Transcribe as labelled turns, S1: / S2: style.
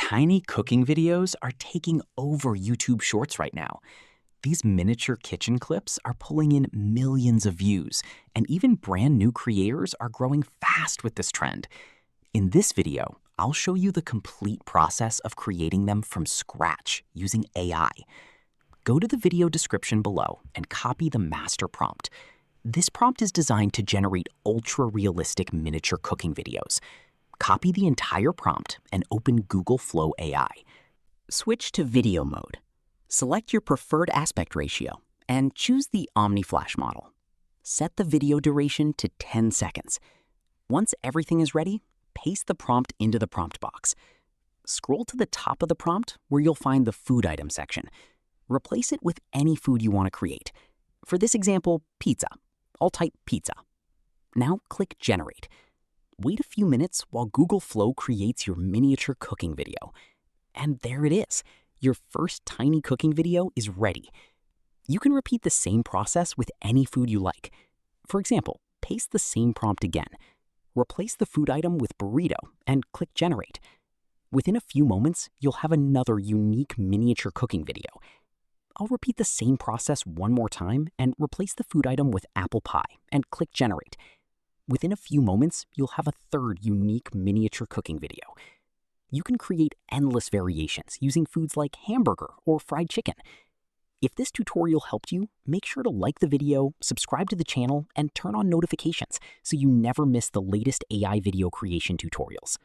S1: Tiny cooking videos are taking over YouTube Shorts right now. These miniature kitchen clips are pulling in millions of views, and even brand new creators are growing fast with this trend. In this video, I'll show you the complete process of creating them from scratch using AI. Go to the video description below and copy the master prompt. This prompt is designed to generate ultra-realistic miniature cooking videos. Copy the entire prompt and open Google Flow AI. Switch to video mode. Select your preferred aspect ratio and choose the OmniFlash model. Set the video duration to 10 seconds. Once everything is ready, paste the prompt into the prompt box. Scroll to the top of the prompt where you'll find the food item section. Replace it with any food you want to create. For this example, pizza. I'll type pizza. Now click Generate. Wait a few minutes while Google Flow creates your miniature cooking video. And there it is. Your first tiny cooking video is ready. You can repeat the same process with any food you like. For example, paste the same prompt again. Replace the food item with burrito and click Generate. Within a few moments, you'll have another unique miniature cooking video. I'll repeat the same process one more time and replace the food item with apple pie and click Generate. Within a few moments, you'll have a third unique miniature cooking video. You can create endless variations using foods like hamburger or fried chicken. If this tutorial helped you, make sure to like the video, subscribe to the channel, and turn on notifications so you never miss the latest AI video creation tutorials.